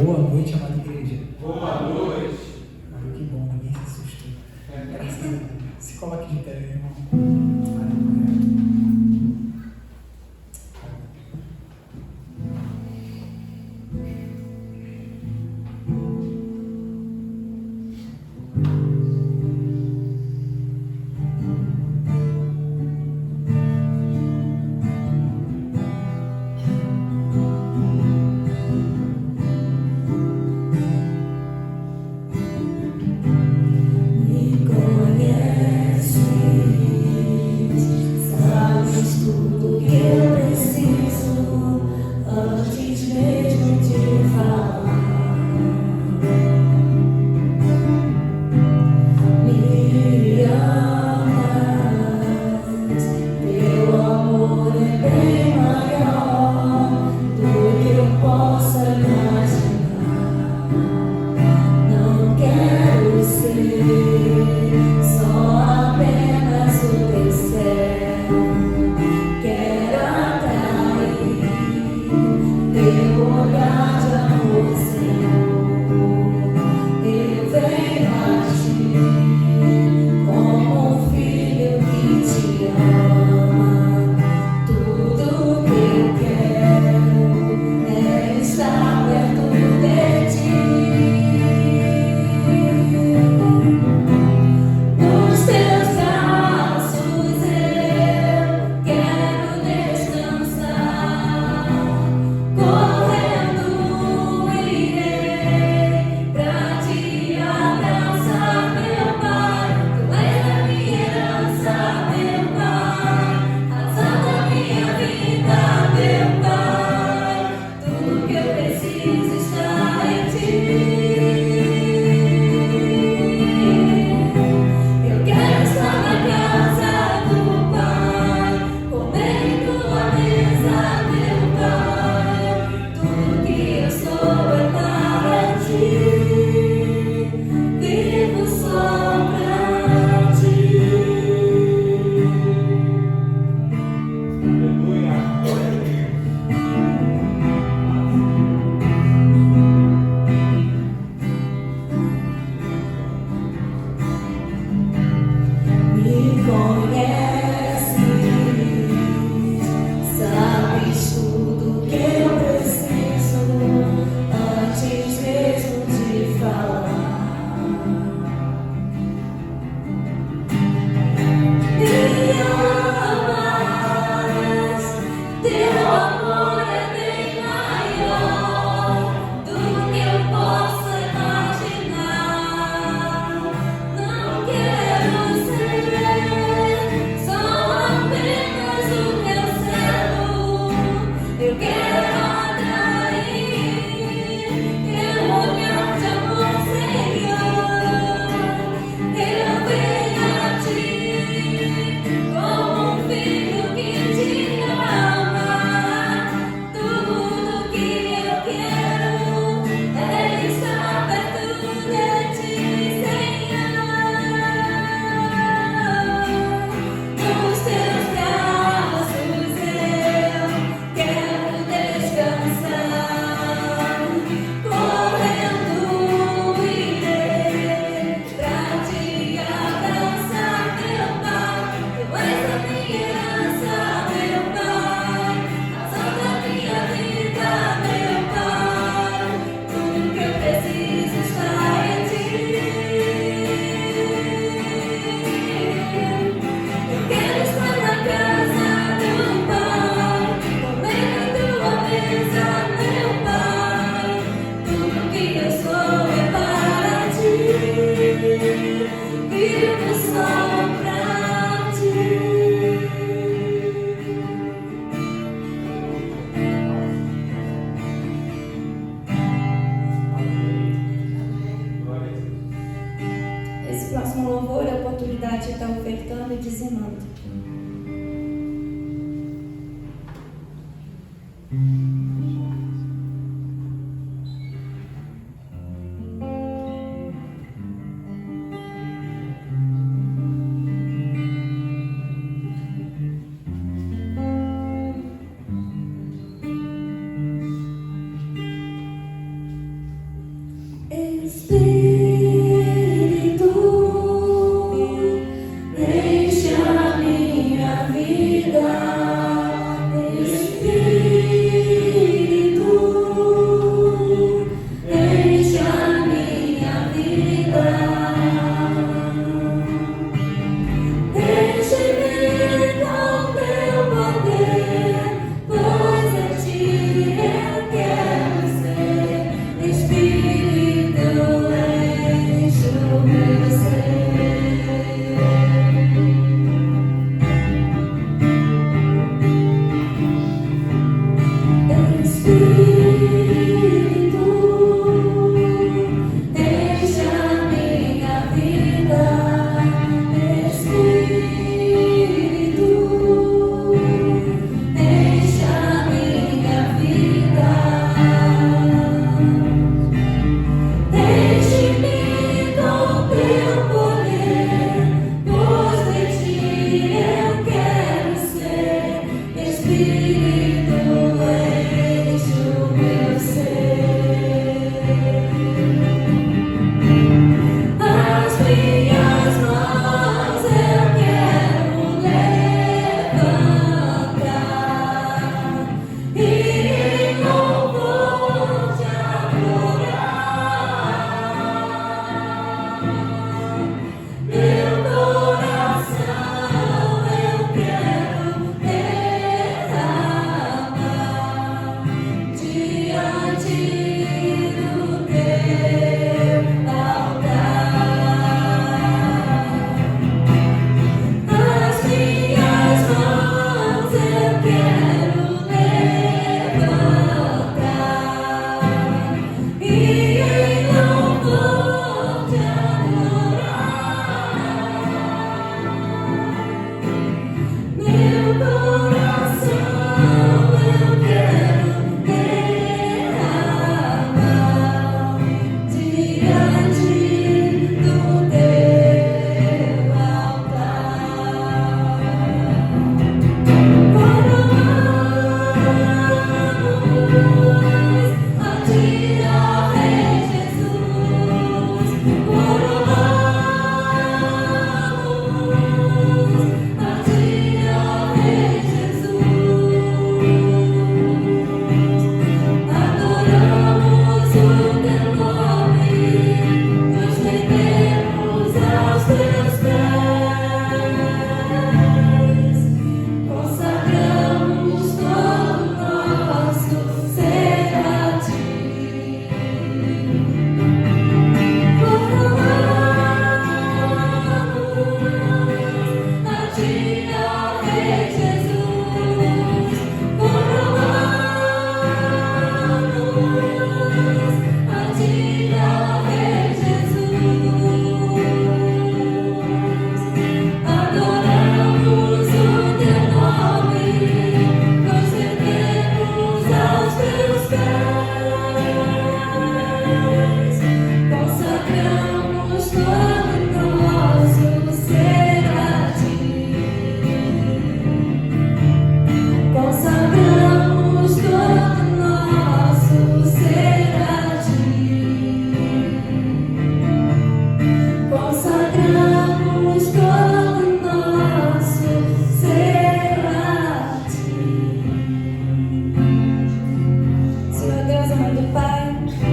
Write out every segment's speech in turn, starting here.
Boa noite, amada igreja. Boa noite. Olha que bom, ninguém se assustou. Graças a Deus. Se coloque de pé, meu irmão. Aleluia.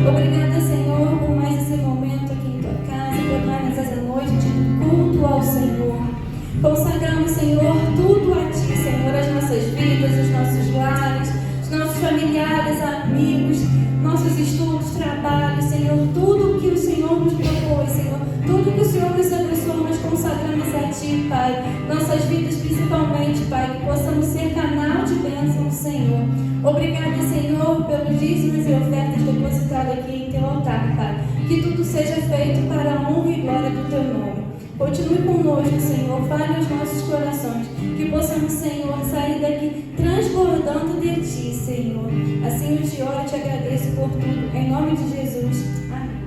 Obrigada, Senhor, por mais esse momento aqui em tua casa, por mais essa noite de culto ao Senhor. Consagramos, Senhor, tudo a ti, Senhor, as nossas vidas, os nossos lares, os nossos familiares, amigos, nossos estudos, trabalhos, Senhor, tudo que o Senhor nos propôs, Senhor, tudo que o Senhor nos abençoou, nós consagramos a ti, Pai. Nossas vidas, principalmente, Pai, que possamos ser canal de bênção, Senhor. Obrigada, Senhor, pelos dízimos e ofertas depositadas aqui em teu altar, Pai. Que tudo seja feito para a honra e glória do teu nome. Continue conosco, Senhor, fale os nossos corações, que possamos, Senhor, sair daqui transbordando de ti, Senhor. Assim eu te oro e te agradeço por tudo, em nome de Jesus. Amém.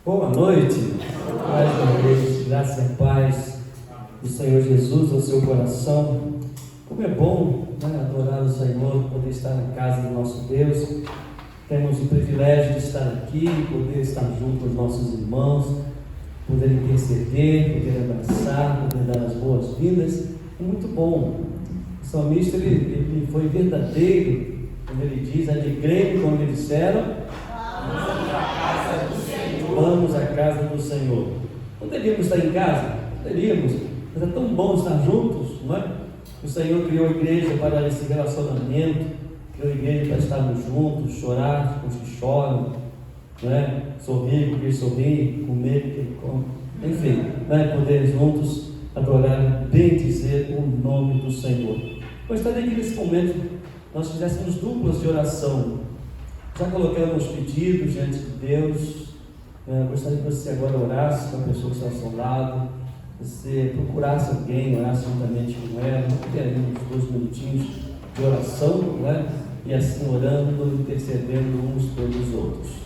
Boa noite, mais uma vez, graça e paz do Senhor Jesus ao seu coração. Como é bom, né, adorar o Senhor, poder estar na casa do nosso Deus. Temos o privilégio de estar aqui, poder estar junto aos nossos irmãos, poder interceder, poder abraçar, poder dar as boas-vindas. É muito bom. O salmista ele foi verdadeiro quando ele diz: alegrei-me quando eles disseram: vamos à casa do Senhor. Poderíamos estar em casa? Poderíamos, mas é tão bom estar juntos, não é? O Senhor criou a igreja para esse relacionamento, criou a igreja para estarmos juntos, chorar com os que choram, não é? Sorrir com quem sorri, comer com quem come, enfim, não é? Poder juntos adorar, bem dizer o nome do Senhor. Gostaria que nesse momento nós fizéssemos duplas de oração. Já colocamos pedidos diante de Deus. Gostaria que você agora orasse com a pessoa que está ao seu lado, você procurasse alguém, orasse juntamente com ela, teremos 2 minutinhos de oração, não é? E assim orando, intercedendo uns pelos outros.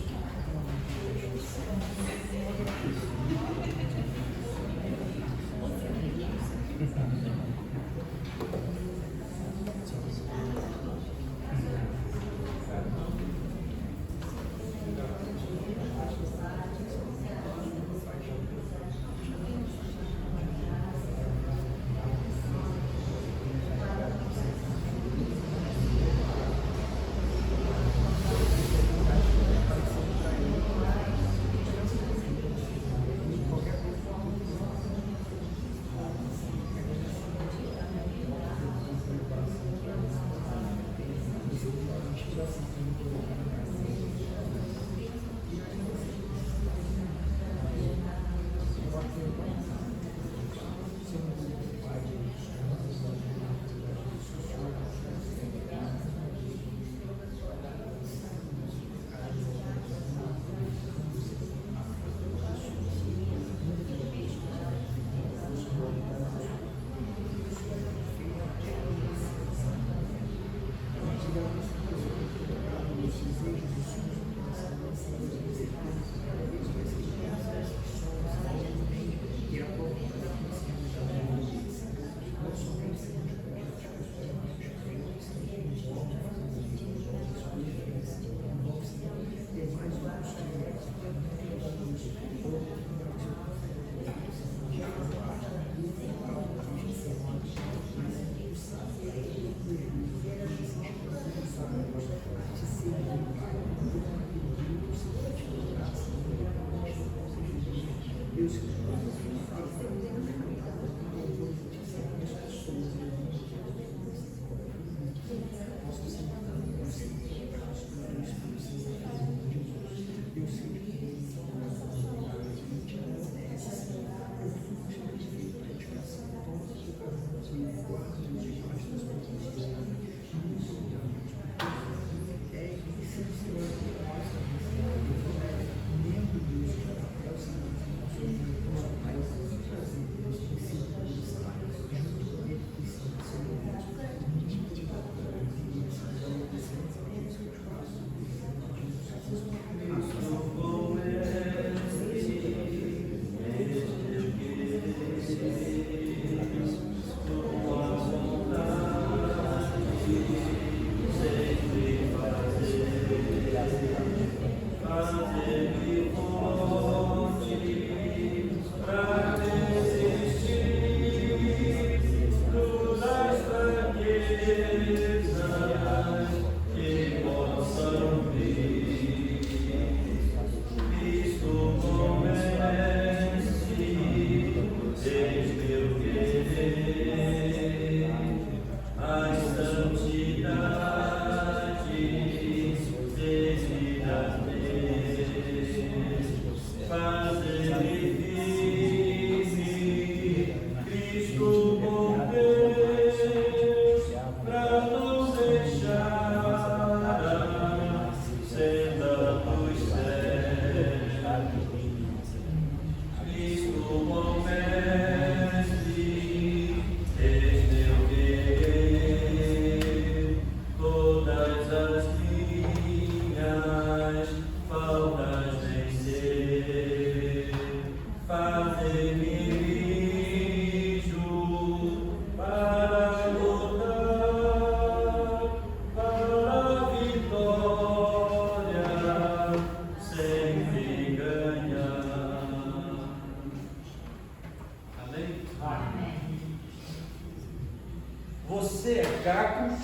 Você é caco,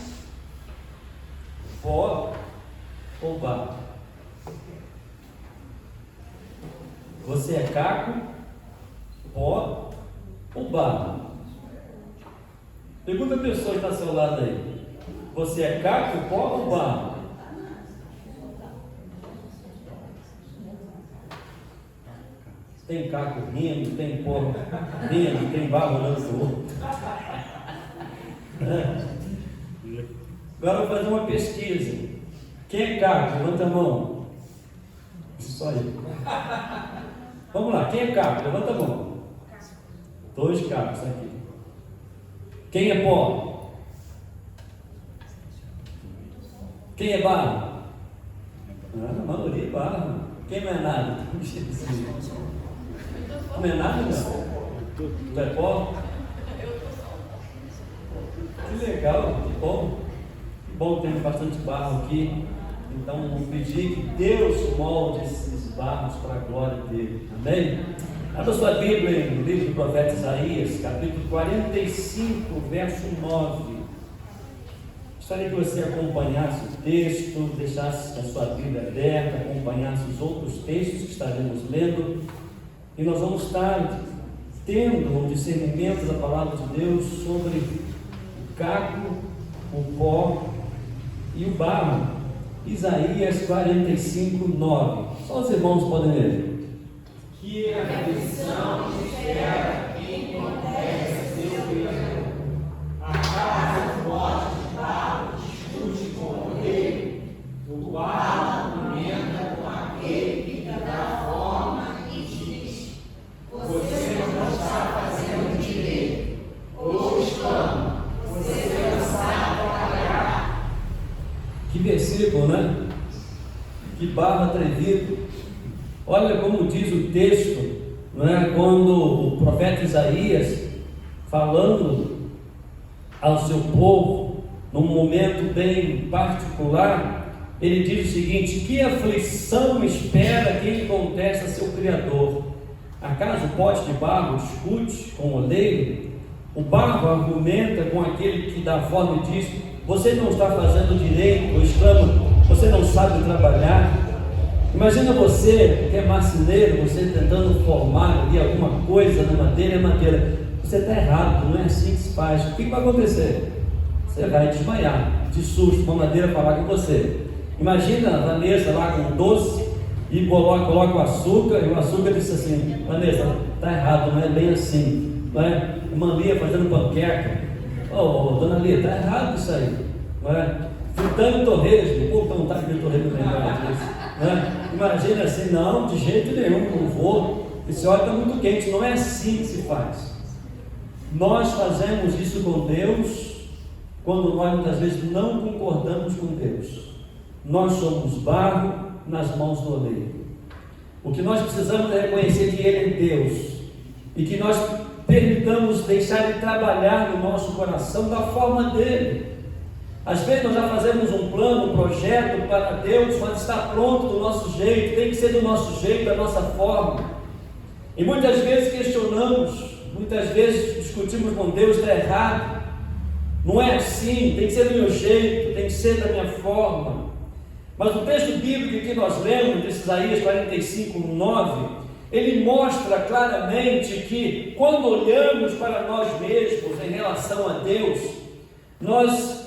pó ou barro? Você é caco, pó ou barro? Pergunta a pessoa que está ao seu lado aí. Você é caco, pó ou barro? Tem caco rindo, tem pó rindo, tem barro olhando para o outro. Agora eu vou fazer uma pesquisa. Quem é caco? Levanta a mão. Só aí. Vamos lá, quem é caco? Levanta a mão. 2 cacos aqui. Quem é pó? Quem é barro? A maioria é barro. Quem não é nada? Não é nada, não? Tu é pó? Que legal, que bom. Que bom que tem bastante barro aqui. Então, vamos pedir que Deus molde esses barros para a glória dele. Amém? Abra sua Bíblia no livro do profeta Isaías, capítulo 45, verso 9. Gostaria que você acompanhasse o texto, deixasse a sua Bíblia aberta, acompanhasse os outros textos que estaremos lendo. E nós vamos estar tendo um discernimento da palavra de Deus sobre o caco, o pó e o barro. Isaías 45, 9. Só os irmãos podem ler. Que a aflição espera quem contesta seu Criador. A casa forte de barro discute com o rei. O barro argumenta com aquele que lhe dá forma e diz: você não está fazendo direito. Ou exclama: você não sabe trabalhar. Que versículo, né? Que barro atrevido. Olha como diz o texto, né? Quando o profeta Isaías, falando ao seu povo, num momento bem particular, ele diz o seguinte: que aflição espera quem contesta seu Criador? Acaso o pote de barro discute com o oleiro? O barro argumenta com aquele que dá forma e diz: você não está fazendo direito, ou exclama: você não sabe trabalhar. Imagina você que é marceneiro, você tentando formar ali alguma coisa na madeira, você está errado, não é assim que se faz. O que vai acontecer? Você vai desmaiar de susto, uma madeira falar com você. Imagina a Vanessa lá com doce e coloca o açúcar, e o açúcar disse assim: Vanessa, está errado, não é bem assim, não é? Irmã Lia fazendo panqueca: dona Lia, está errado isso aí, não é? Fritando torresmo, o povo não está fritando torresmo disso, né? Imagina assim: não, de jeito nenhum, não vou, esse óleo está muito quente. Não é assim que se faz. Nós fazemos isso com Deus quando nós muitas vezes não concordamos com Deus. Nós somos barro nas mãos do oleiro. O que nós precisamos é reconhecer que Ele é Deus e que nós permitamos deixar Ele trabalhar no nosso coração da forma dele. Às vezes nós já fazemos um plano, um projeto para Deus, mas está pronto do nosso jeito, tem que ser do nosso jeito, da nossa forma. E muitas vezes questionamos, muitas vezes discutimos com Deus: está errado, não é assim, tem que ser do meu jeito, tem que ser da minha forma. Mas o texto bíblico que nós lemos, de Isaías 45, 9, ele mostra claramente que quando olhamos para nós mesmos em relação a Deus, nós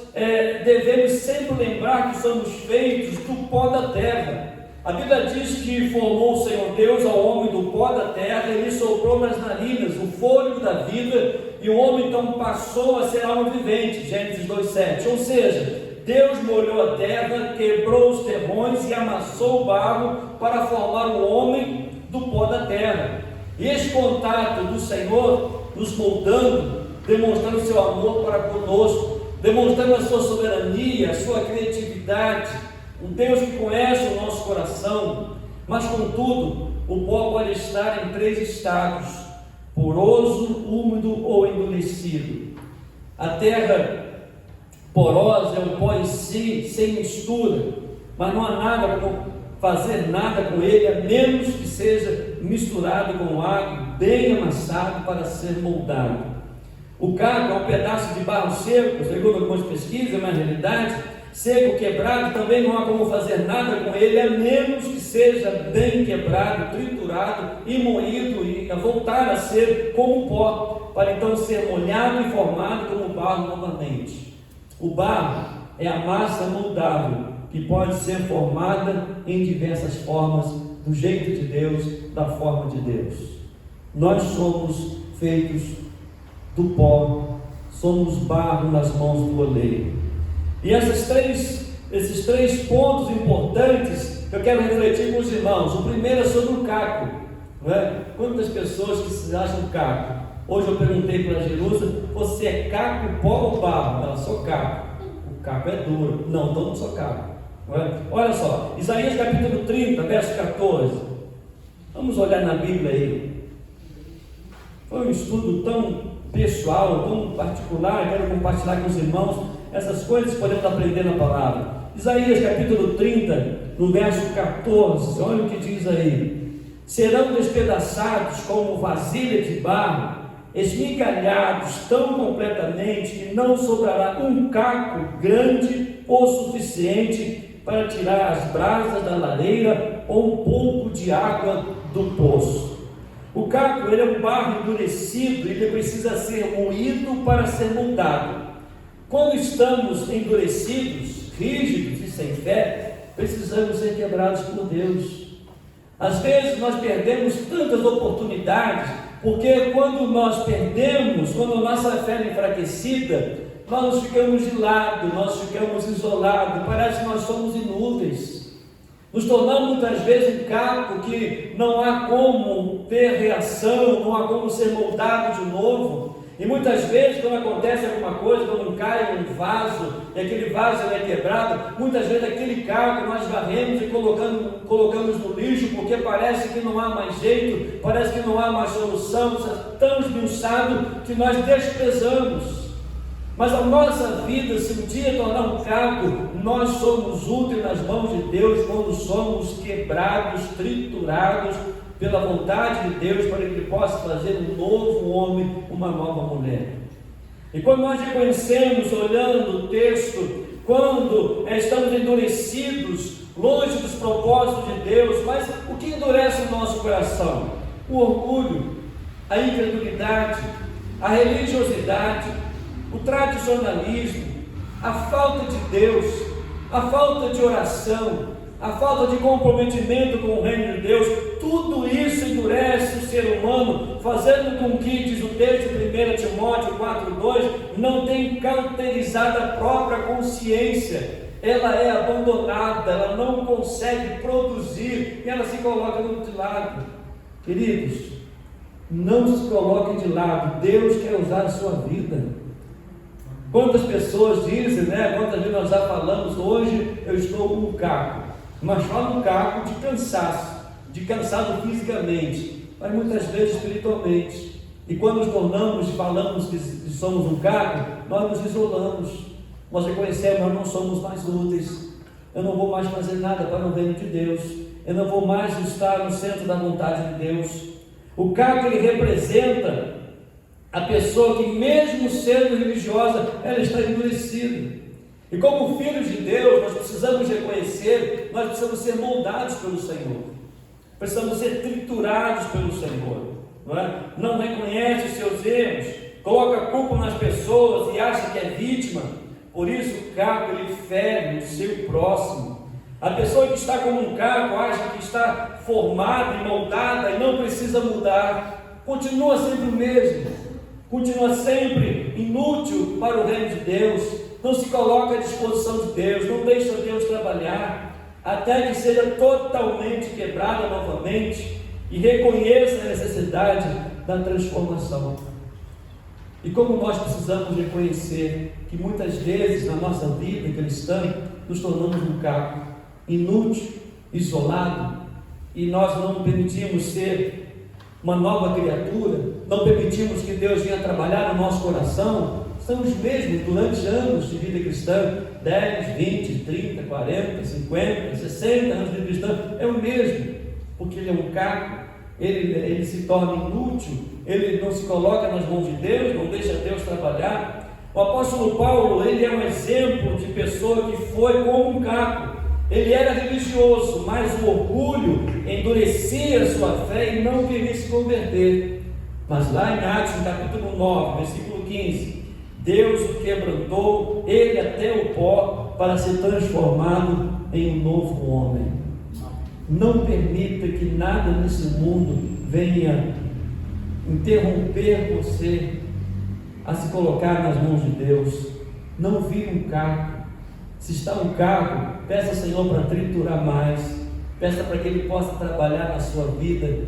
devemos sempre lembrar que somos feitos do pó da terra. A Bíblia diz que formou o Senhor Deus ao homem do pó da terra, e lhe soprou nas narinas o fôlego da vida, e o homem então passou a ser alma vivente. Gênesis 2,7. Ou seja, Deus molhou a terra, quebrou os terrões e amassou o barro para formar o homem do pó da terra. E esse contato do Senhor nos moldando, demonstrando o seu amor para conosco, demonstrando a sua soberania, a sua criatividade, um Deus que conhece o nosso coração. Mas contudo, o pó pode estar em 3 estados: poroso, úmido ou endurecido. A terra porosa é o pó em si, sem mistura, mas não há nada como fazer nada com ele, a menos que seja misturado com água, bem amassado para ser moldado. O caco é um pedaço de barro seco, segundo algumas pesquisas, mas na realidade, seco, quebrado, também não há como fazer nada com ele, a menos que seja bem quebrado, triturado e moído, e voltar a ser como pó, para então ser molhado e formado como barro novamente. O barro é a massa moldável, que pode ser formada em diversas formas, do jeito de Deus, da forma de Deus. Nós somos feitos do pó, somos barro nas mãos do oleiro. E esses três pontos importantes que eu quero refletir com os irmãos. O primeiro é sobre o caco, não é? Quantas pessoas que se acham caco? Hoje eu perguntei para a Jerusa: você é caco, pó ou barro? Ela: sou caco. O caco é duro. Não, então não sou caco. Olha só, Isaías capítulo 30, verso 14. Vamos olhar na Bíblia aí. Foi um estudo tão pessoal, tão particular. Quero compartilhar com os irmãos essas coisas que podemos aprender na palavra. Isaías capítulo 30, no verso 14. Olha o que diz aí: serão despedaçados como vasilha de barro, esmigalhados tão completamente que não sobrará um caco grande o suficiente para tirar as brasas da lareira ou um pouco de água do poço. O caco, ele é um barro endurecido, ele precisa ser moído para ser moldado. Quando estamos endurecidos, rígidos e sem fé, precisamos ser quebrados por Deus. Às vezes nós perdemos tantas oportunidades, porque quando nós perdemos, quando a nossa fé é enfraquecida, nós ficamos de lado, nós ficamos isolados, parece que nós somos inúteis. Nos tornamos muitas vezes um caco que não há como ter reação, não há como ser moldado de novo. E muitas vezes, quando acontece alguma coisa, quando cai um vaso, e aquele vaso é quebrado, muitas vezes aquele caco nós varremos e colocamos no lixo, porque parece que não há mais jeito, parece que não há mais solução, está tão esmiuçado que nós desprezamos. Mas a nossa vida, se um dia tornar um caco, nós somos úteis nas mãos de Deus quando somos quebrados, triturados pela vontade de Deus, para que Ele possa fazer um novo homem, uma nova mulher. E quando nós reconhecemos, olhando o texto, quando estamos endurecidos, longe dos propósitos de Deus, mas o que endurece o nosso coração? O orgulho, a incredulidade, a religiosidade, o tradicionalismo, a falta de Deus, a falta de oração, a falta de comprometimento com o reino de Deus. Tudo isso endurece o ser humano, fazendo com que, diz o texto de 1 Timóteo 4,2, não tenha cauterizado a própria consciência. Ela é abandonada, ela não consegue produzir, e ela se coloca de lado. Queridos, não se coloquem de lado. Deus quer usar a sua vida. Quantas pessoas dizem, quantas vezes nós já falamos: hoje eu estou com um caco, mas fala um caco de cansaço, de cansado fisicamente, mas muitas vezes espiritualmente. E quando nos tornamos, falamos que somos um caco, nós nos isolamos, nós reconhecemos: nós não somos mais úteis, eu não vou mais fazer nada para o reino de Deus, eu não vou mais estar no centro da vontade de Deus. O caco, ele representa a pessoa que, mesmo sendo religiosa, ela está endurecida. E como filhos de Deus, nós precisamos reconhecer, nós precisamos ser moldados pelo Senhor, precisamos ser triturados pelo Senhor, não reconhece os seus erros, coloca a culpa nas pessoas e acha que é vítima. Por isso o caco, ele fere o seu próximo. A pessoa que está como um caco acha que está formada e moldada e não precisa mudar, continua sempre o mesmo, continua sempre inútil para o reino de Deus, não se coloca à disposição de Deus, não deixa Deus trabalhar, até que seja totalmente quebrada novamente e reconheça a necessidade da transformação. E como nós precisamos reconhecer que muitas vezes na nossa vida cristã nos tornamos um caco, inútil, isolado, e nós não permitimos ser uma nova criatura, não permitimos que Deus venha trabalhar no nosso coração, são os mesmos durante anos de vida cristã, 10, 20, 30, 40, 50, 60 anos de cristã, é o mesmo, porque ele é um caco, ele se torna inútil, ele não se coloca nas mãos de Deus, não deixa Deus trabalhar. O apóstolo Paulo, ele é um exemplo de pessoa que foi como um caco. Ele era religioso, mas o orgulho endurecia a sua fé e não queria se converter. Mas lá em Atos, no capítulo 9, versículo 15, Deus o quebrantou, ele até o pó, para ser transformado em um novo homem. Não permita que nada nesse mundo venha interromper você a se colocar nas mãos de Deus. Não vire um caco. Se está um caco, peça ao Senhor para triturar mais, peça para que Ele possa trabalhar na sua vida.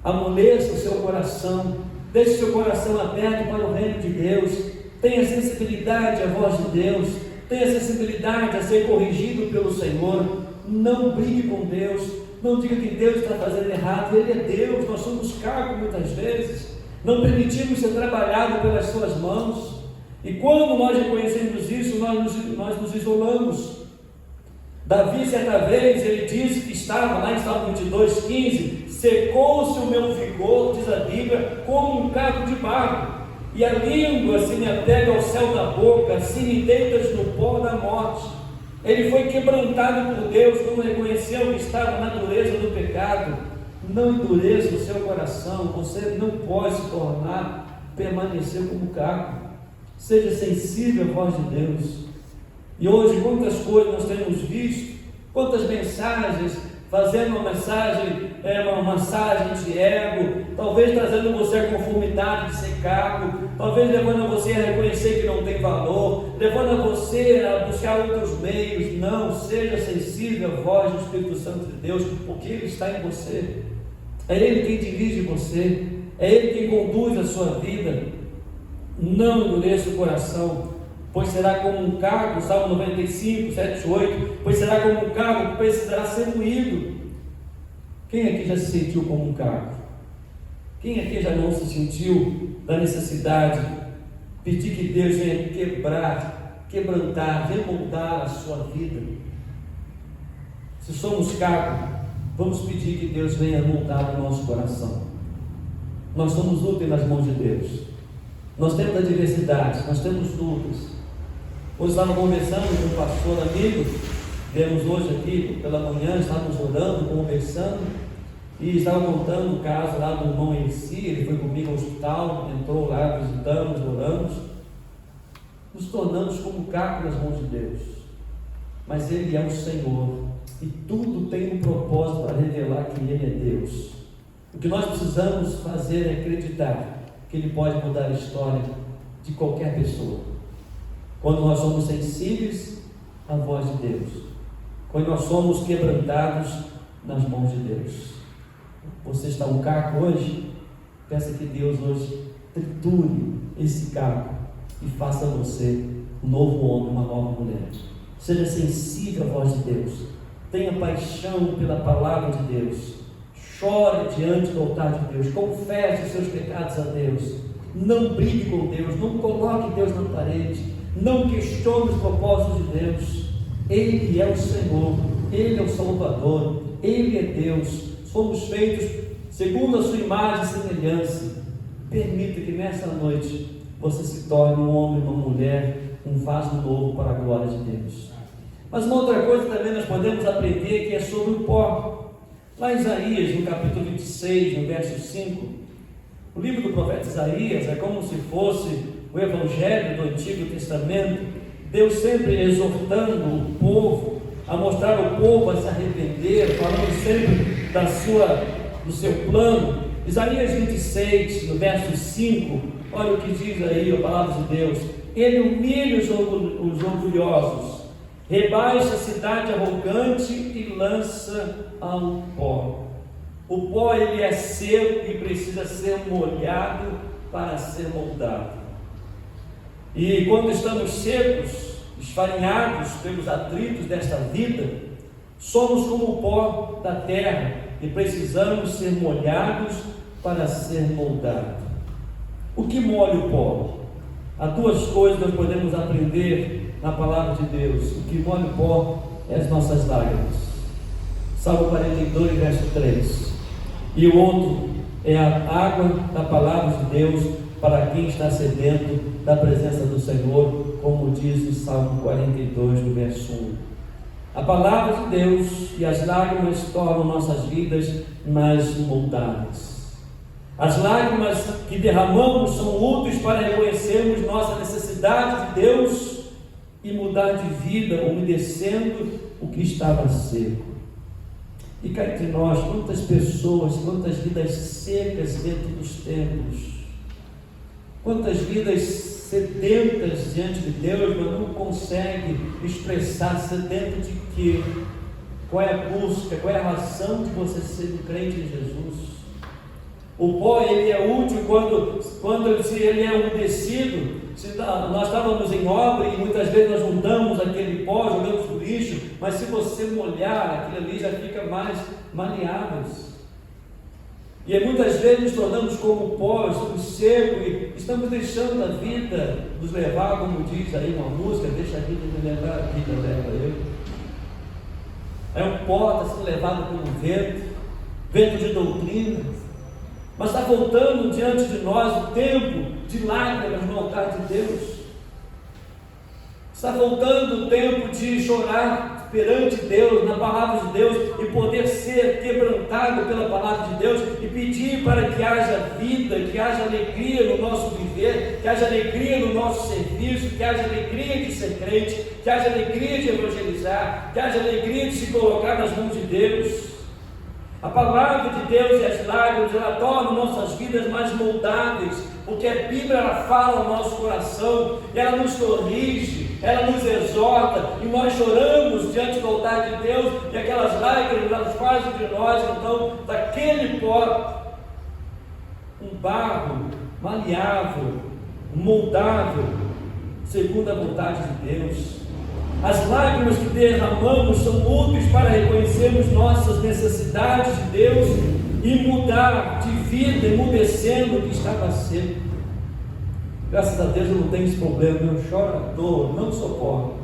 Amoleça o seu coração, deixe o seu coração aberto para o reino de Deus. Tenha sensibilidade à voz de Deus, tenha sensibilidade a ser corrigido pelo Senhor. Não brigue com Deus, não diga que Deus está fazendo errado. Ele é Deus, nós somos cacos muitas vezes, não permitimos ser trabalhado pelas suas mãos. E quando nós reconhecemos isso, nós nos isolamos. Davi, certa vez, ele disse que estava lá em Salmo 22:15, secou-se o meu vigor, diz a Bíblia, como um caco de barro, e a língua se me apega ao céu da boca, se me deitas no pó da morte. Ele foi quebrantado por Deus quando reconheceu que estava na dureza do pecado. Não endureça o seu coração, você não pode se tornar, permanecer como caco. Seja sensível à voz de Deus. E hoje, quantas coisas nós temos visto, quantas mensagens, fazendo uma massagem de ego, talvez trazendo você a conformidade de ser caco, talvez levando você a reconhecer que não tem valor, levando você a buscar outros meios. Não, seja sensível à voz do Espírito Santo de Deus, porque Ele está em você, é Ele quem dirige você, é Ele quem conduz a sua vida. Não endureça o coração, pois será como um caco, Salmo 95, 7, 8, pois será como um caco que precisará ser moído. Quem aqui já se sentiu como um caco? Quem aqui já não se sentiu da necessidade de pedir que Deus venha quebrantar, remoldar a sua vida? Se somos caco, vamos pedir que Deus venha moldar o nosso coração. Nós somos úteis nas mãos de Deus. Nós temos adversidades, nós temos lutas. Hoje estava conversando com um pastor amigo, viemos hoje aqui pela manhã, estávamos orando, conversando, e estava contando o caso lá do irmão Elci. Ele foi comigo ao hospital, entrou lá, visitamos, oramos, nos tornamos como caco nas mãos de Deus. Mas Ele é o Senhor, e tudo tem um propósito para revelar que Ele é Deus. O que nós precisamos fazer é acreditar que Ele pode mudar a história de qualquer pessoa. Quando nós somos sensíveis à voz de Deus, quando nós somos quebrantados nas mãos de Deus. Você está um caco hoje? Peça que Deus hoje triture esse caco e faça você um novo homem, uma nova mulher. Seja sensível à voz de Deus, tenha paixão pela palavra de Deus. Chore diante do altar de Deus, confesse os seus pecados a Deus, não brigue com Deus, não coloque Deus na parede, não questione os propósitos de Deus. Ele é o Senhor, Ele é o Salvador, Ele é Deus, somos feitos segundo a sua imagem e semelhança. Permita que nessa noite você se torne um homem, uma mulher, um vaso novo para a glória de Deus. Mas uma outra coisa também nós podemos aprender, que é sobre o pó. Lá em Isaías, no capítulo 26, no verso 5, o livro do profeta Isaías é como se fosse o Evangelho do Antigo Testamento, Deus sempre exortando o povo, a mostrar ao povo a se arrepender, falando sempre do seu plano. Isaías 26, no verso 5, olha o que diz aí a palavra de Deus: Ele humilha os orgulhosos, rebaixa a cidade arrogante e lança ao pó. O pó, ele é seco e precisa ser molhado para ser moldado. E quando estamos secos, esfarinhados pelos atritos desta vida, somos como o pó da terra e precisamos ser molhados para ser moldado. O que molha o pó? Há duas coisas que nós podemos aprender na palavra de Deus. O que molha o pó é as nossas lágrimas. Salmo 42, verso 3. E o outro é a água da palavra de Deus para quem está sedento da presença do Senhor, como diz o Salmo 42, no verso 1. A palavra de Deus e as lágrimas tornam nossas vidas mais moldáveis. As lágrimas que derramamos são úteis para reconhecermos nossa necessidade de Deus e mudar de vida, umedecendo o que estava seco. E cá entre nós, quantas pessoas, quantas vidas secas dentro dos templos, quantas vidas sedentas diante de Deus, mas não consegue expressar sedento de quê? Qual é a busca, qual é a razão de você ser um crente em Jesus? O pó, ele é útil quando ele é umedecido. Nós estávamos em obra e muitas vezes nós juntamos aquele pó, jogamos no lixo, mas se você molhar, aquilo ali já fica mais maleável. E muitas vezes nos tornamos como pó, estamos secos e estamos deixando a vida nos levar, como diz aí uma música, deixa a vida me levar, a vida leva eu. É um pó, está sendo levado pelo vento de doutrina, mas está voltando diante de nós o tempo de lágrimas no altar de Deus. Está voltando o tempo de chorar perante Deus, na palavra de Deus, e poder ser quebrantado pela palavra de Deus, e pedir para que haja vida, que haja alegria no nosso viver, que haja alegria no nosso serviço, que haja alegria de ser crente, que haja alegria de evangelizar, que haja alegria de se colocar nas mãos de Deus. A palavra de Deus e as lágrimas, ela tornam nossas vidas mais moldáveis, porque a Bíblia, ela fala no nosso coração, ela nos corrige, ela nos exorta, e nós choramos diante do altar de Deus, e aquelas lágrimas, elas fazem de nós, então, daquele pó, um barro maleável, moldável, segundo a vontade de Deus. As lágrimas que derramamos são úteis para reconhecermos nossas necessidades de Deus e mudar de vida, emudecendo o que estava seco. Graças a Deus eu não tenho esse problema, eu choro à toa, não suporto.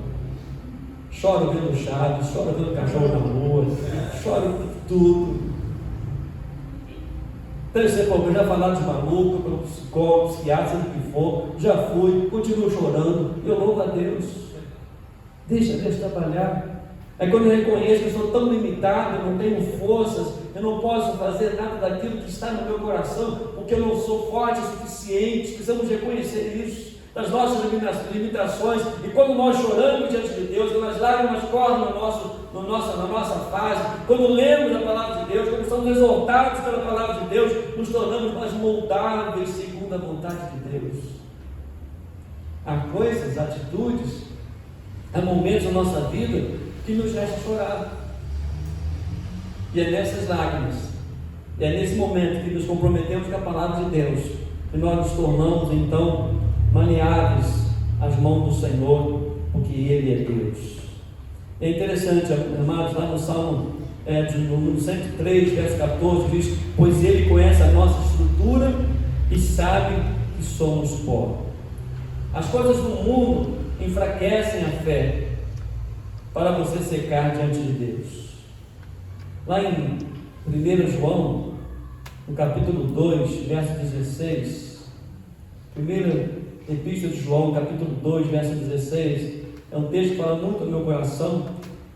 Choro vendo Chaves, choro vendo cachorro na rua, choro tudo. Tem esse problema, já falaram de maluco, pelo psicólogo, psiquiatra, seja o que for, já fui, continuo chorando, eu louvo a Deus. Deixa Deus trabalhar. É quando eu reconheço que eu sou tão limitado, eu não tenho forças, eu não posso fazer nada daquilo que está no meu coração, porque eu não sou forte o suficiente. Precisamos reconhecer isso, das nossas limitações. E quando nós choramos diante de Deus, quando as lágrimas correm na nossa face, quando lemos a palavra de Deus, quando somos exortados pela palavra de Deus, nos tornamos mais moldáveis segundo a vontade de Deus. Há coisas, atitudes, há momentos na nossa vida que nos resta chorar. E é nessas lágrimas, e é nesse momento que nos comprometemos com a palavra de Deus, que nós nos tornamos então maleáveis às mãos do Senhor, porque Ele é Deus. É interessante, amados, lá no Salmo número 103, verso 14, diz: pois Ele conhece a nossa estrutura e sabe que somos pó. As coisas do mundo enfraquecem a fé para você secar diante de Deus. Lá em 1 João, no capítulo 2, verso 16, primeira epístola de João, capítulo 2, verso 16, é um texto que fala muito no meu coração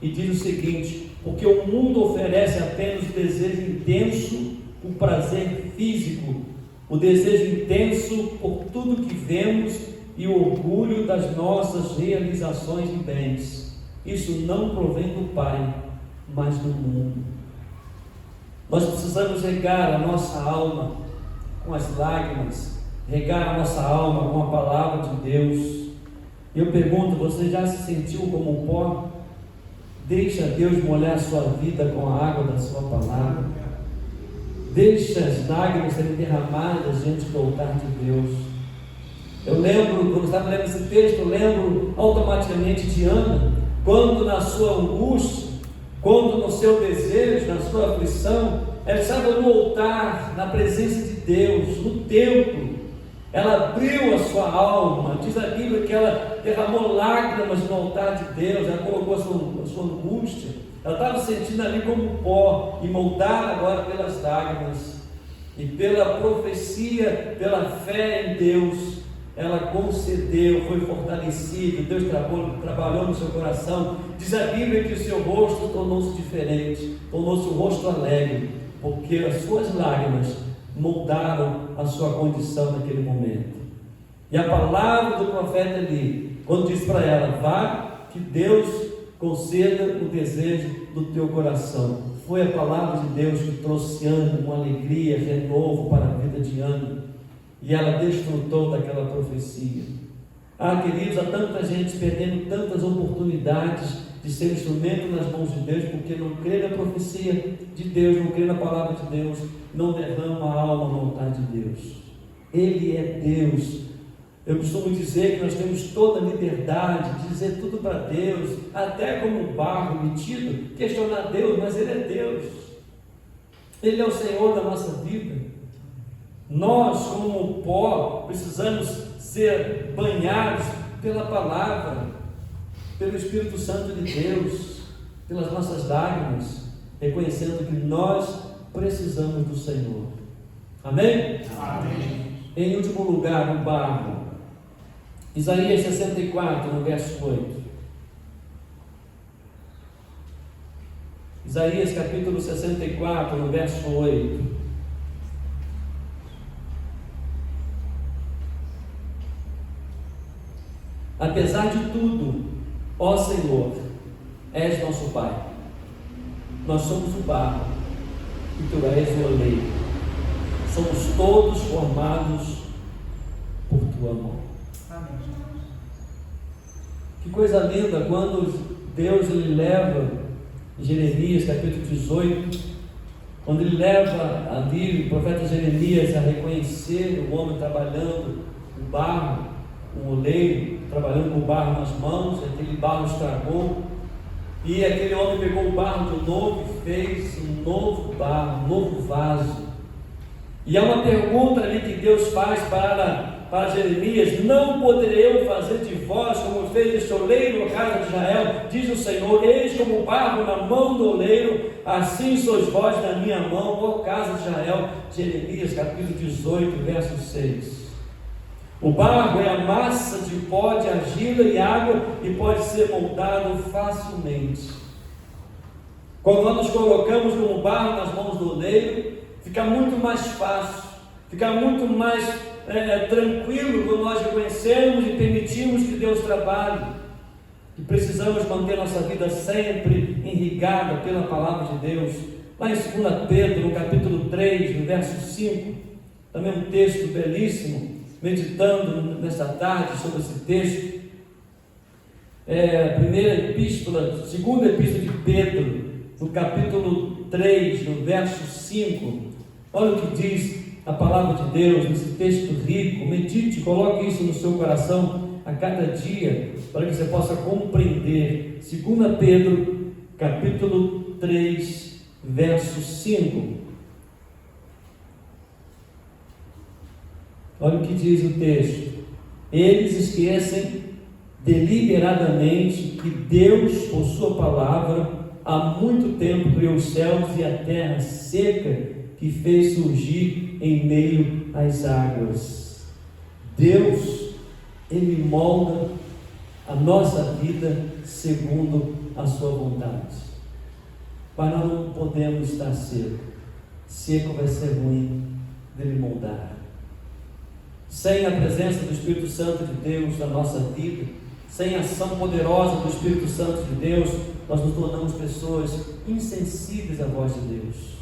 e diz o seguinte: porque o mundo oferece apenas o desejo intenso, o prazer físico, o desejo intenso por tudo que vemos e o orgulho das nossas realizações e bens. Isso não provém do Pai, mas do mundo. Nós precisamos regar a nossa alma com as lágrimas, regar a nossa alma com a palavra de Deus. Eu pergunto, você já se sentiu como um pó? Deixa Deus molhar a sua vida com a água da sua palavra. Deixa as lágrimas serem derramadas diante do altar de Deus. Eu lembro, quando estava lendo esse texto, eu lembro automaticamente de Ana, quando na sua angústia, quando no seu desejo, na sua aflição, ela estava no altar, na presença de Deus no templo. Ela abriu a sua alma, diz a Bíblia que ela derramou lágrimas no altar de Deus, ela colocou a sua angústia, ela estava sentindo ali como pó, e moldada agora pelas lágrimas, e pela profecia, pela fé em Deus, ela concedeu, foi fortalecida, Deus trabalhou no seu coração. Diz a Bíblia que o seu rosto tornou-se diferente, tornou-se um rosto alegre, porque as suas lágrimas moldaram a sua condição naquele momento. E a palavra do profeta ali, quando diz para ela: vá, que Deus conceda o desejo do teu coração, foi a palavra de Deus que trouxe ânimo, alegria, renovo para a vida de Ana, e ela desfrutou daquela profecia. Queridos, há tanta gente perdendo tantas oportunidades de ser instrumento nas mãos de Deus, porque não crê na profecia de Deus, não crê na palavra de Deus, não derrama a alma no altar de Deus. Ele é Deus. Eu costumo dizer que nós temos toda a liberdade de dizer tudo para Deus, até como um barro metido, questionar Deus, mas Ele é Deus. Ele é o Senhor da nossa vida. Nós, como pó, precisamos ser banhados pela palavra, pelo Espírito Santo de Deus, pelas nossas lágrimas, reconhecendo que nós precisamos do Senhor. Amém? Amém. Em último lugar, o barro. Isaías 64, no verso 8. Isaías capítulo 64, no verso 8. Apesar de tudo, ó Senhor, és nosso Pai. Nós somos o barro e tu és o oleiro. Somos todos formados por tua mão. Amém. Que coisa linda quando Deus ele leva, em Jeremias capítulo 18, quando ele leva ali o profeta Jeremias a reconhecer o homem trabalhando o barro, o oleiro trabalhando com o barro nas mãos, aquele barro estragou, e aquele homem pegou o barro de novo e fez um novo barro, um novo vaso. E há uma pergunta ali que Deus faz para Jeremias: não poderei eu fazer de vós como fez este oleiro na casa de Israel, diz o Senhor, eis como o barro na mão do oleiro, assim sois vós na minha mão, ó casa de Israel. Jeremias capítulo 18, verso 6. O barro é a massa de pó, de argila e água, e pode ser moldado facilmente. Quando nós nos colocamos como barro nas mãos do oleiro, fica muito mais fácil, fica muito mais tranquilo quando nós reconhecemos e permitimos que Deus trabalhe. E precisamos manter nossa vida sempre irrigada pela palavra de Deus. Lá em 2 Pedro, no capítulo 3, no verso 5, também um texto belíssimo, meditando nessa tarde sobre esse texto. Segunda epístola de Pedro, no capítulo 3, no verso 5, olha o que diz a palavra de Deus, nesse texto rico. Medite, coloque isso no seu coração a cada dia, para que você possa compreender. 2 Pedro, capítulo 3, verso 5. Olha o que diz o texto: eles esquecem deliberadamente que Deus, por sua palavra, há muito tempo criou os céus e a terra seca, que fez surgir em meio às águas. Deus, Ele molda a nossa vida segundo a sua vontade. Mas nós não podemos estar seco. Seco vai ser ruim dele moldar. Sem a presença do Espírito Santo de Deus na nossa vida, sem a ação poderosa do Espírito Santo de Deus, nós nos tornamos pessoas insensíveis à voz de Deus.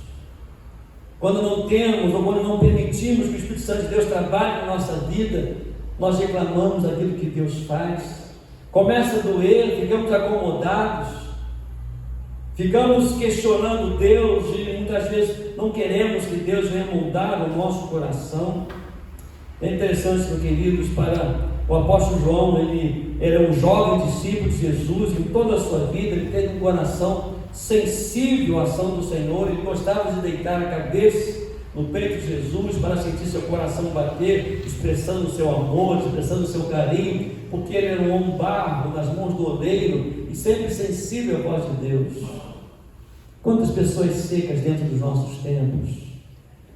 Quando não temos ou quando não permitimos que o Espírito Santo de Deus trabalhe na nossa vida, nós reclamamos daquilo que Deus faz, começa a doer, ficamos acomodados, ficamos questionando Deus e muitas vezes não queremos que Deus venha moldar o nosso coração. É interessante, meus queridos, para o apóstolo João, ele era um jovem discípulo de Jesus, em toda a sua vida ele teve um coração sensível à ação do Senhor, ele gostava de deitar a cabeça no peito de Jesus, para sentir seu coração bater, expressando o seu amor, expressando o seu carinho, porque ele era um homem barro nas mãos do oleiro e sempre sensível à voz de Deus. Quantas pessoas secas dentro dos nossos tempos,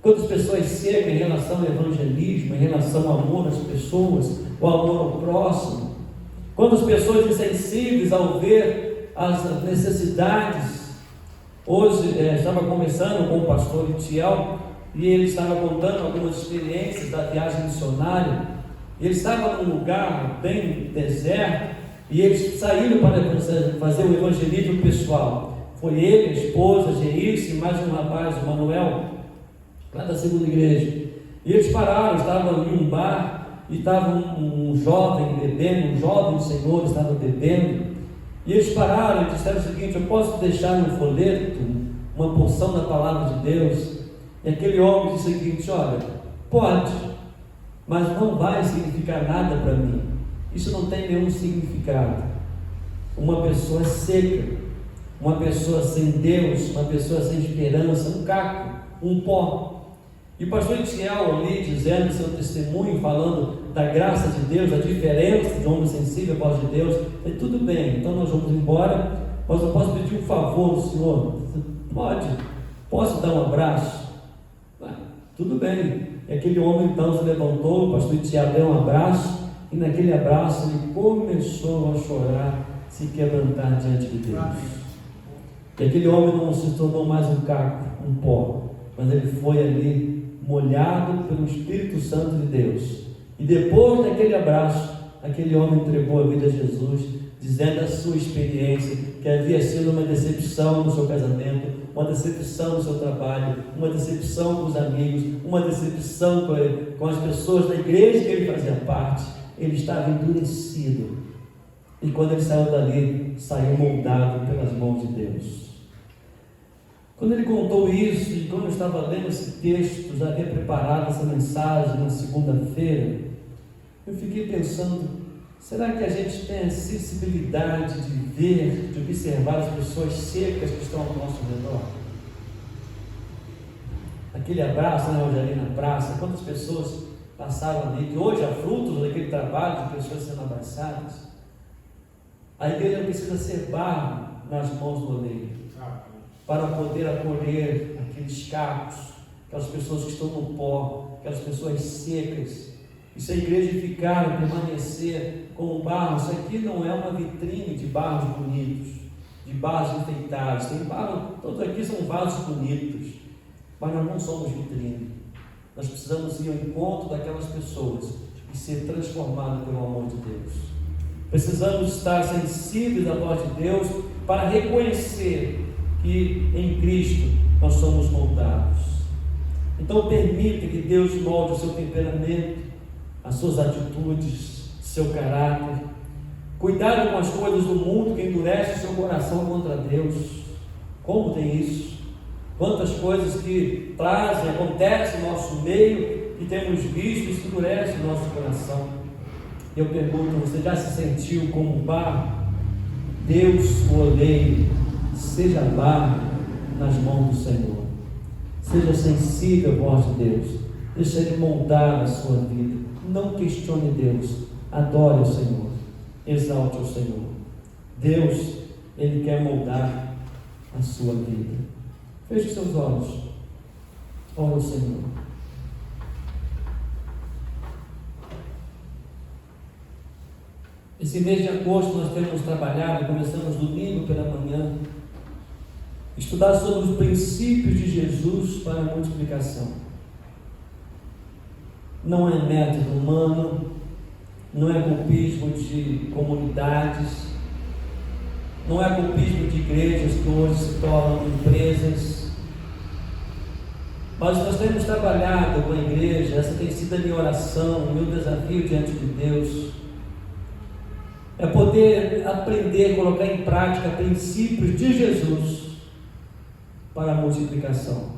quantas pessoas secas em relação ao evangelismo, em relação ao amor às pessoas, ao amor ao próximo, quantas pessoas insensíveis ao ver as necessidades. Hoje estava conversando com o pastor Itiel e ele estava contando algumas experiências da viagem missionária. Ele estava num lugar bem deserto e eles saíram para fazer o evangelismo pessoal. Foi ele, a esposa, Geirice, e mais um rapaz, o Manuel, lá da segunda igreja. E eles pararam, estavam em um bar e estava um jovem bebendo, um jovem senhor estava bebendo. E eles pararam e disseram o seguinte: eu posso deixar no folheto uma porção da palavra de Deus? E aquele homem disse o seguinte: olha, pode, mas não vai significar nada para mim. Isso não tem nenhum significado. Uma pessoa seca, uma pessoa sem Deus, uma pessoa sem esperança, um caco, um pó. E o pastor Itiel ali dizendo seu testemunho, falando da graça de Deus, a diferença de um homem sensível à voz de Deus. Falei, tudo bem, então nós vamos embora, mas eu posso pedir um favor do senhor? Pode, posso dar um abraço? Tudo bem. E aquele homem então se levantou, o pastor Itiel deu um abraço, e naquele abraço ele começou a chorar, se quebrantar diante de Deus. E aquele homem não se tornou mais um caco, um pó, mas ele foi ali molhado pelo Espírito Santo de Deus. E depois daquele abraço, aquele homem entregou a vida a Jesus, dizendo a sua experiência, que havia sido uma decepção no seu casamento, uma decepção no seu trabalho, uma decepção com os amigos, uma decepção com as pessoas da igreja que ele fazia parte. Ele estava endurecido. E quando ele saiu dali, saiu moldado pelas mãos de Deus. Quando ele contou isso, e quando eu estava lendo esse texto, já havia preparado essa mensagem na segunda-feira, eu fiquei pensando: será que a gente tem a sensibilidade de ver, de observar as pessoas secas que estão ao nosso redor? Aquele abraço, né, hoje ali na praça, quantas pessoas passaram ali, que hoje há frutos daquele trabalho de pessoas sendo abraçadas. A igreja precisa ser barro nas mãos do oleiro, para poder acolher aqueles cacos, aquelas pessoas que estão no pó, aquelas pessoas secas. E se a igreja ficar, permanecer como barro, isso aqui não é uma vitrine de barros bonitos, de barros enfeitados. Tem barro, todos aqui são vasos bonitos, mas nós não somos vitrine. Nós precisamos ir ao encontro daquelas pessoas e ser transformados pelo amor de Deus. Precisamos estar sensíveis à voz de Deus para reconhecer que em Cristo nós somos moldados. Então permita que Deus molde o seu temperamento, as suas atitudes, seu caráter. Cuidado com as coisas do mundo que endurece o seu coração contra Deus. Como tem isso? Quantas coisas que trazem, acontecem no nosso meio e temos visto, isso endurece o nosso coração. Eu pergunto: você já se sentiu como um barro? Deus, o oleiro, seja barro nas mãos do Senhor. Seja sensível à voz de Deus. Deixa Ele moldar a sua vida. Não questione Deus. Adore o Senhor. Exalte o Senhor. Deus, Ele quer moldar a sua vida. Feche seus olhos. Ora o Senhor. Esse mês de agosto nós temos trabalhado, começamos domingo pela manhã, estudar sobre os princípios de Jesus para a multiplicação. Não é método humano, não é golpismo de comunidades, não é golpismo de igrejas que hoje se tornam empresas, mas nós temos trabalhado com a igreja, essa tem sido a minha oração, o meu desafio diante de Deus, é poder aprender, colocar em prática princípios de Jesus para a multiplicação.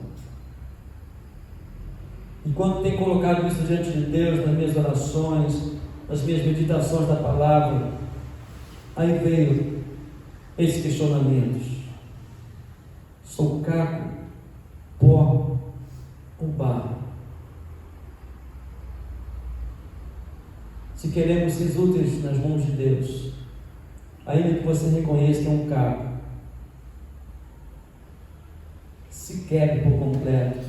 E quando tenho colocado isso diante de Deus, nas minhas orações, nas minhas meditações da palavra, aí veio esses questionamentos: sou caco, pó o barro. Se queremos ser úteis nas mãos de Deus, ainda que você reconheça que é um carro, se quebre por completo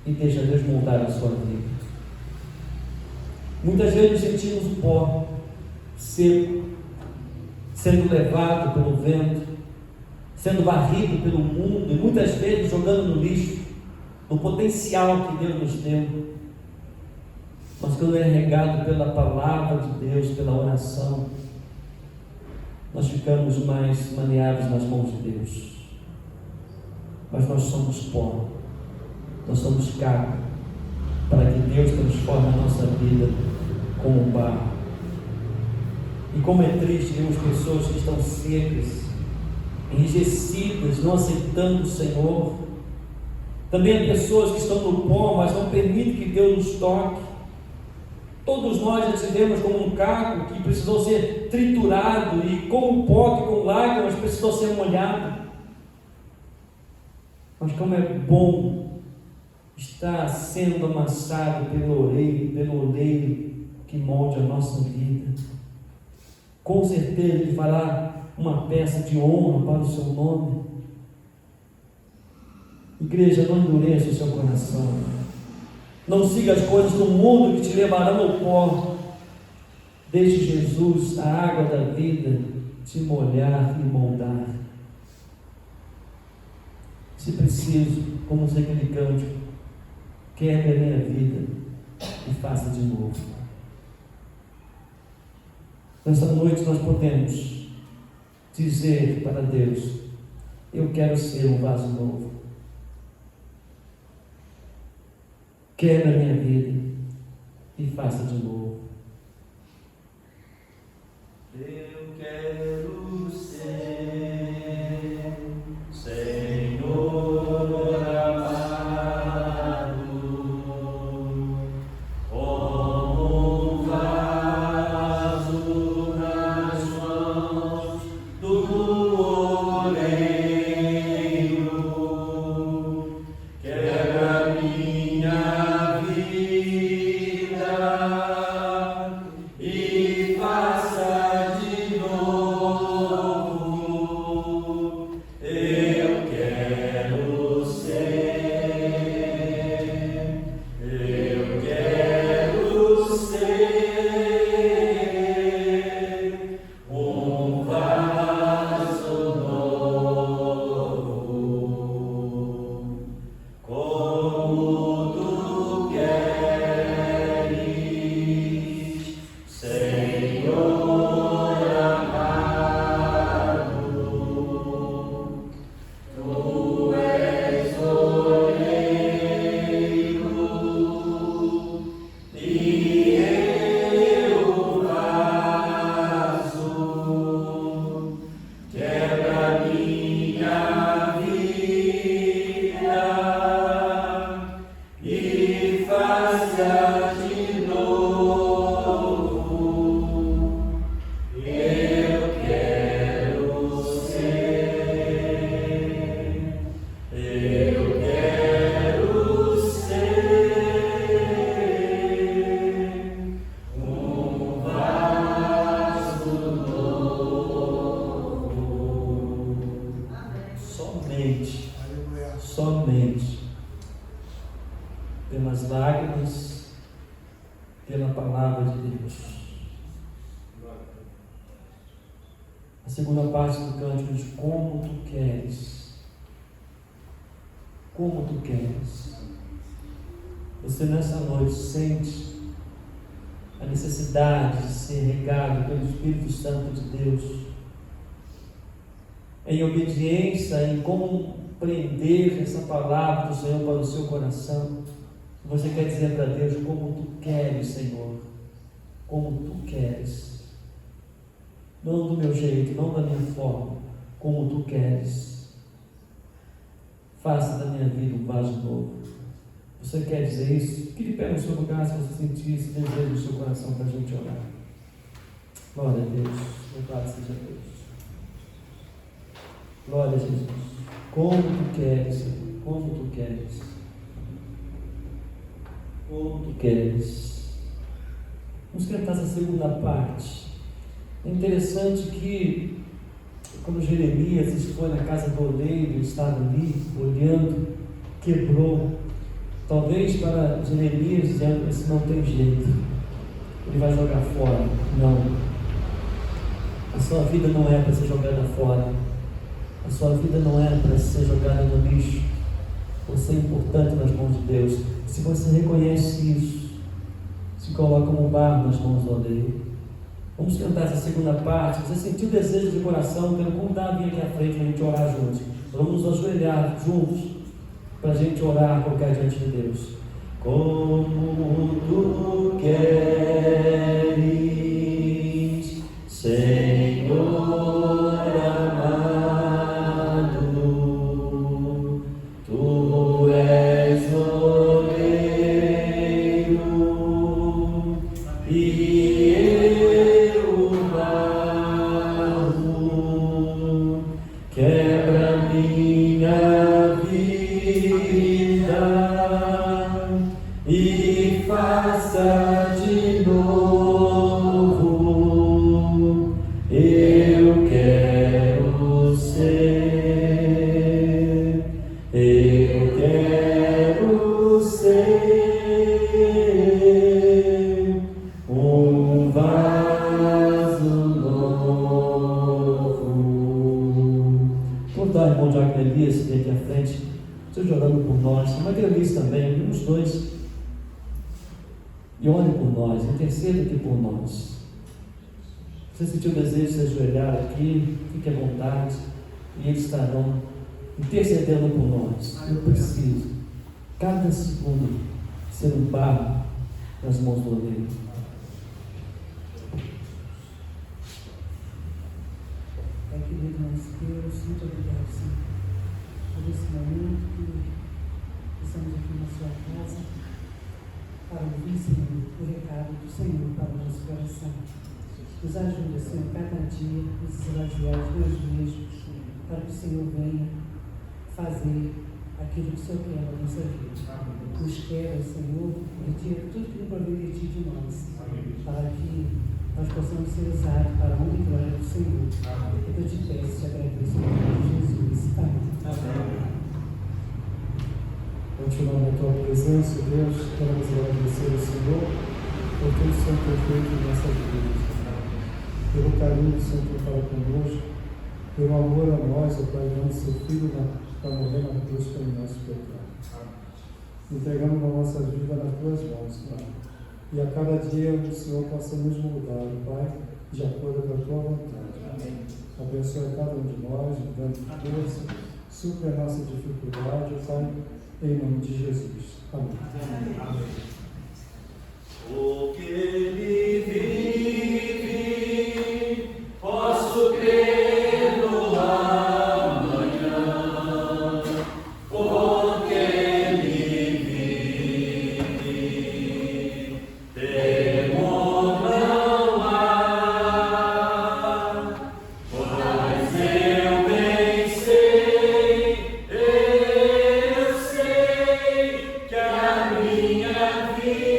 e deixa Deus moldar a sua vida. Muitas vezes sentimos o pó seco, sendo levado pelo vento, sendo varrido pelo mundo, e muitas vezes jogando no lixo o potencial que Deus nos deu. Mas quando é regado pela palavra de Deus, pela oração, nós ficamos mais maneados nas mãos de Deus. Mas nós somos pó, nós somos carne, para que Deus transforme a nossa vida como um barro. E como é triste vermos pessoas que estão secas, enrijecidas, não aceitando o Senhor. Também há pessoas que estão no pó, mas não permitem que Deus nos toque. Todos nós já estivemos como um caco que precisou ser triturado, e com o pó, que com lágrimas precisou ser molhado. Mas como é bom estar sendo amassado pelo oleiro que molde a nossa vida. Com certeza Ele fará uma peça de honra para o seu nome. Igreja, não endureça o seu coração. Não siga as coisas do mundo que te levarão ao pó. Deixe Jesus, a água da vida, te molhar e moldar. Se preciso, como diz aquele cântico, quebre a minha vida e faça de novo. Nesta noite nós podemos dizer para Deus: eu quero ser um vaso novo. Quebra a minha vida e faça de novo. Eu quero ser Senhor amado, como um vaso nas mãos do oleiro. Quebra minha vida e faça de novo. Eu quero ser, eu quero ser um vaso novo, como tu queres, Senhor amado. Tu és oleiro e eu vaso. Quebra minha vida e faça de novo. Eu quero ser, eu quero ser um vaso novo. Somente pelas lágrimas, pela palavra de Deus. A segunda parte do cântico diz: como tu queres, como tu queres. Você nessa noite sente a necessidade de ser regado pelo Espírito Santo de Deus, em obediência, em compreender essa palavra do Senhor para o seu coração. Você quer dizer para Deus: como tu queres, Senhor, como tu queres, não do meu jeito, não da minha forma, como tu queres. Faça da minha vida um vaso novo. Você quer dizer isso? Fique de pé no seu lugar se você sentir esse desejo no seu coração para a gente orar. Glória a Deus, louvado seja Deus. Glória a Jesus. Como tu queres, Senhor, como tu queres. como tu queres. Vamos cantar essa segunda parte. É interessante que, quando Jeremias foi na casa do oleiro, estava ali, olhando, quebrou. Talvez para Jeremias dizendo: esse não tem jeito, ele vai jogar fora. Não. A sua vida não é para ser jogada fora. A sua vida não é para ser jogada no lixo. Você é importante nas mãos de Deus. Se você reconhece isso, se coloca como um barro nas mãos do oleiro. Vamos cantar essa segunda parte. Você sentiu desejo de coração, quero convidar a vir aqui à frente para a gente orar juntos. Vamos nos ajoelhar juntos para a gente orar, colocar diante de Deus. Como tu queres, Senhor amado, tu és oleiro e eu barro, quebra minha vida e faça de novo. Eu quero ser, eu quero ser um vaso novo. Vou dar, irmão Diácono Elias, vem aqui à frente, esteja orando por nós. A Maria Elias também, os dois. E ore por nós, interceda aqui por nós. Se você sentiu o desejo de se ajoelhar aqui, fique à vontade, e eles estarão intercedendo por nós. Eu preciso, cada segundo, ser um barro nas mãos do oleiro. Pai querido, nosso Deus, muito obrigado, Senhor, por esse momento que estamos aqui na sua casa para ouvir, Senhor, o recado do Senhor para o nosso coração. Nos ajuda, Senhor, cada dia, nos esvaziar de nós mesmos, para que o Senhor venha fazer aquilo que o Senhor quer na nossa vida. Nos quebra, Senhor, retira tudo que não provém de ti de nós, para que nós possamos ser usados para a honra e glória do Senhor. Eu te peço, te agradeço, em nome de Jesus. Amém. Continuando a tua presença, Deus, queremos agradecer ao Senhor por tudo que o Senhor tem feito em nossas vidas, pelo carinho que o Senhor tem para conosco, pelo amor a nós, ó Pai, dando seu Filho para morrer na cruz pelo nosso pecado. Entregamos a nossa vida nas tuas mãos, Pai. E a cada dia o Senhor possa nos moldar, Pai, de acordo com a tua vontade. Amém. Abençoe cada um de nós, dando força, supre a nossa dificuldade, Pai, em nome de Jesus. Amém. Amém. O que ele vive, posso crer no amanhã, porque ele vive, temor não há, pois eu bem sei que a minha vida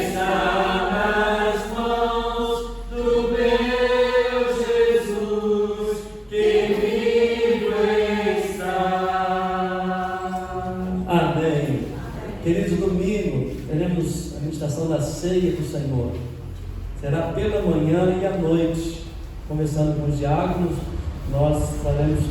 está nas mãos do meu Jesus, que vivo está. Amém. Queridos, domingo teremos a ministração da ceia do Senhor. Será pela manhã e à noite, começando com os diáconos. Nós estaremos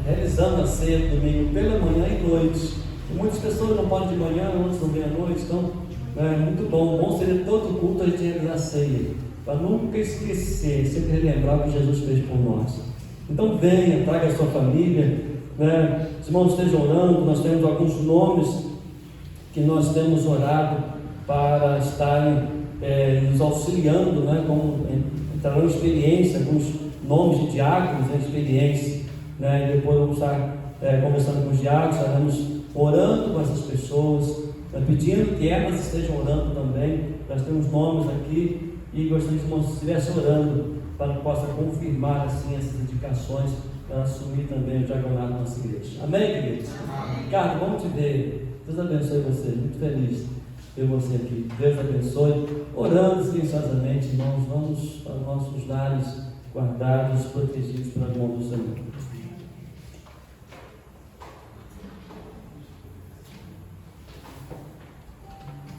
realizando a ceia do domingo pela manhã e noite. E muitas pessoas não podem de manhã, outros não vêm à noite, então é muito bom seria todo culto a gente realizar a ceia, para nunca esquecer, sempre relembrar o que Jesus fez por nós. Então venha, traga a sua família, né? Os irmãos estejam orando. Nós temos alguns nomes que nós temos orado para estarem nos auxiliando, né? Como entrarão em experiência com os nomes de diáconos em experiência, né? E depois vamos estar conversando com os diáconos, estaremos orando com essas pessoas, pedindo que elas estejam orando também. Nós temos nomes aqui e gostaria que os irmãos estivessem orando para que possa confirmar assim essas indicações para assumir também o diaconato da nossa igreja. Amém, queridos? Ricardo, vamos te ver. Deus abençoe você. Muito feliz ter você aqui. Deus abençoe. Orando silenciosamente, irmãos, vamos para os nossos lares guardados, protegidos pela mão do Senhor.